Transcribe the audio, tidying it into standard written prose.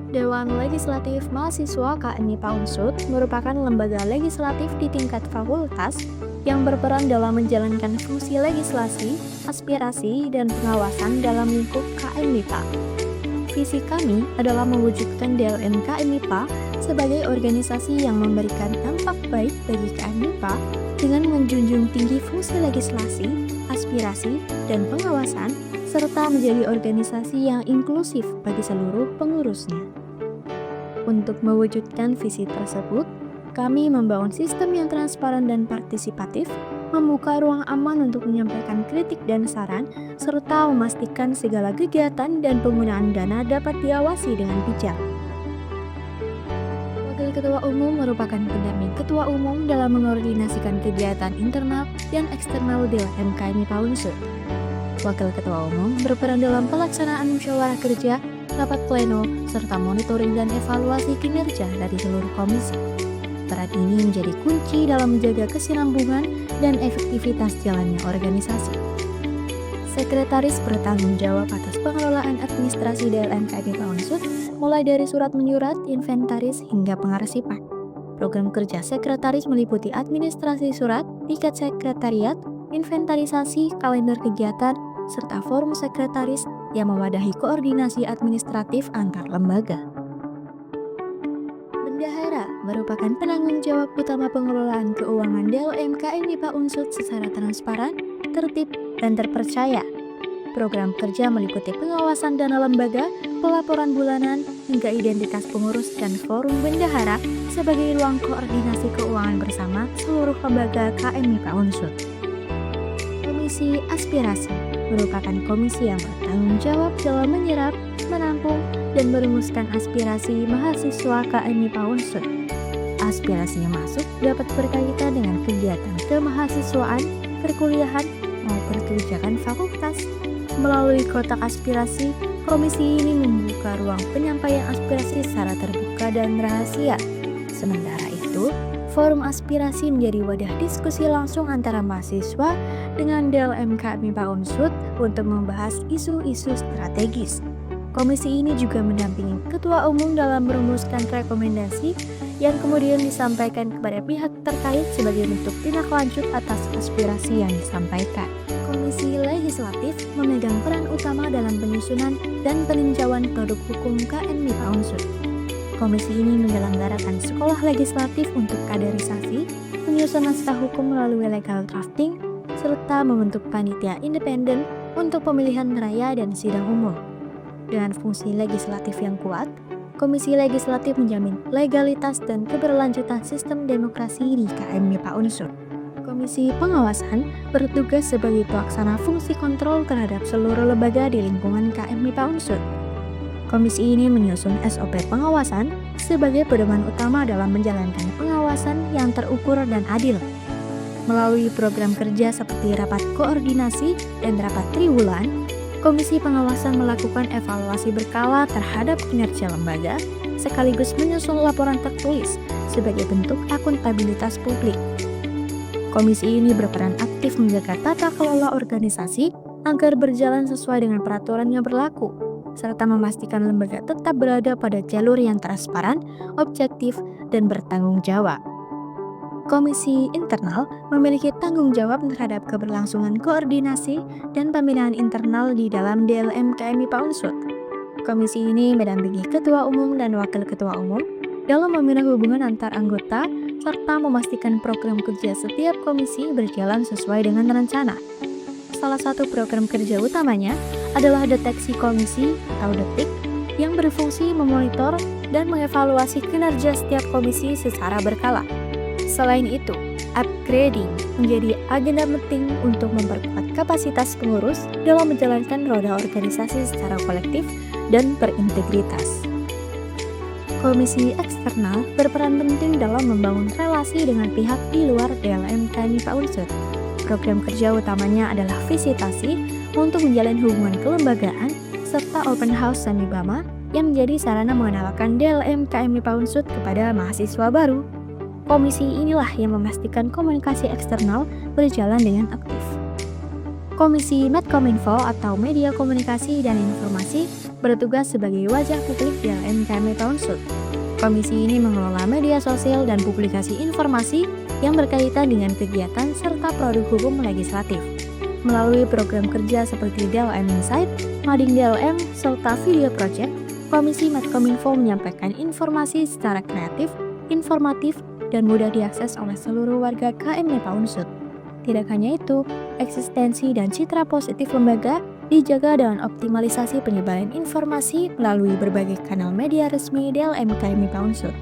Dewan Legislatif Mahasiswa KMIPA Unsut merupakan lembaga legislatif di tingkat fakultas yang berperan dalam menjalankan fungsi legislasi, aspirasi, dan pengawasan dalam lingkup KMIPA. Visi kami adalah mewujudkan DLM KMIPA sebagai organisasi yang memberikan dampak baik bagi KMIPA dengan menjunjung tinggi fungsi legislasi, aspirasi, dan pengawasan, serta menjadi organisasi yang inklusif bagi seluruh pengurusnya. Untuk mewujudkan visi tersebut, kami membangun sistem yang transparan dan partisipatif, membuka ruang aman untuk menyampaikan kritik dan saran, serta memastikan segala kegiatan dan penggunaan dana dapat diawasi dengan bijak. Wakil Ketua Umum merupakan pendamping Ketua Umum dalam mengkoordinasikan kegiatan internal dan eksternal DLM KMIPA Unsut. Wakil Ketua Umum berperan dalam pelaksanaan musyawarah kerja, rapat pleno, serta monitoring dan evaluasi kinerja dari seluruh komisi. Peran ini menjadi kunci dalam menjaga kesinambungan dan efektivitas jalannya organisasi. Sekretaris bertanggung jawab atas pengelolaan administrasi DLM KMIPA Unsut, mulai dari surat menyurat, inventaris, hingga pengarsipan. Program kerja sekretaris meliputi administrasi surat, tiket sekretariat, inventarisasi, kalender kegiatan, serta forum sekretaris yang mewadahi koordinasi administratif antar lembaga. Bendahara merupakan penanggung jawab utama pengelolaan keuangan DLM KMIPA Unsut secara transparan, tertib, dan terpercaya. Program kerja meliputi pengawasan dana lembaga, pelaporan bulanan, hingga identitas pengurus dan forum bendahara sebagai ruang koordinasi keuangan bersama seluruh lembaga KMIPA Unsut. Komisi Aspirasi merupakan komisi yang bertanggung jawab dalam menyerap, menampung, dan merumuskan aspirasi mahasiswa KMIPA Unsut. Aspirasi yang masuk dapat berkaitan dengan kegiatan kemahasiswaan, perkuliahan, maupun kebijakan fakultas. Melalui kotak aspirasi, komisi ini membuka ruang penyampaian aspirasi secara terbuka dan rahasia. Sementara itu, forum aspirasi menjadi wadah diskusi langsung antara mahasiswa dengan DLM KMIPA Unsut untuk membahas isu-isu strategis. Komisi ini juga mendampingi Ketua Umum dalam merumuskan rekomendasi yang kemudian disampaikan kepada pihak terkait sebagai bentuk tindak lanjut atas aspirasi yang disampaikan. Komisi Legislatif memegang peran utama dalam penyusunan dan peninjauan produk hukum KMIPA Unsut. Komisi ini menyelenggarakan sekolah legislatif untuk kaderisasi, penyusunan naskah hukum melalui legal drafting, serta membentuk panitia independen untuk pemilihan raya dan sidang umum. Dengan fungsi legislatif yang kuat, Komisi Legislatif menjamin legalitas dan keberlanjutan sistem demokrasi di KMIPA Unsut. Komisi Pengawasan bertugas sebagai pelaksana fungsi kontrol terhadap seluruh lembaga di lingkungan KMIPA Unsut. Komisi ini menyusun SOP pengawasan sebagai pedoman utama dalam menjalankan pengawasan yang terukur dan adil. Melalui program kerja seperti rapat koordinasi dan rapat triwulan, Komisi Pengawasan melakukan evaluasi berkala terhadap kinerja lembaga, sekaligus menyusun laporan tertulis sebagai bentuk akuntabilitas publik. Komisi ini berperan aktif menjaga tata kelola organisasi agar berjalan sesuai dengan peraturan yang berlaku, serta memastikan lembaga tetap berada pada jalur yang transparan, objektif, dan bertanggung jawab. Komisi Internal memiliki tanggung jawab terhadap keberlangsungan koordinasi dan pembinaan internal di dalam DLM KMIPA Unsut. Komisi ini mendampingi Ketua Umum dan Wakil Ketua Umum dalam membina hubungan antar anggota serta memastikan program kerja setiap komisi berjalan sesuai dengan rencana. Salah satu program kerja utamanya adalah deteksi komisi atau detik yang berfungsi memonitor dan mengevaluasi kinerja setiap komisi secara berkala. Selain itu, upgrading menjadi agenda penting untuk memperkuat kapasitas pengurus dalam menjalankan roda organisasi secara kolektif dan berintegritas. Komisi Eksternal berperan penting dalam membangun relasi dengan pihak di luar DLM KMIPA Unsut. Program kerja utamanya adalah visitasi untuk menjalin hubungan kelembagaan serta open house Sanibama yang menjadi sarana mengenalkan DLM KMIPA Unsut kepada mahasiswa baru. Komisi inilah yang memastikan komunikasi eksternal berjalan dengan aktif. Komisi Medkominfo atau Media Komunikasi dan Informasi bertugas sebagai wajah publik DLM KMIPA Unsut. Komisi ini mengelola media sosial dan publikasi informasi yang berkaitan dengan kegiatan serta produk hukum legislatif. Melalui program kerja seperti DLM Insight, Mading DLM, serta video project, Komisi Medkominfo menyampaikan informasi secara kreatif, informatif, dan mudah diakses oleh seluruh warga KMIPA Unsut. Tidak hanya itu, eksistensi dan citra positif lembaga dijaga dengan optimalisasi penyebaran informasi melalui berbagai kanal media resmi DLM KMIPA Unsut.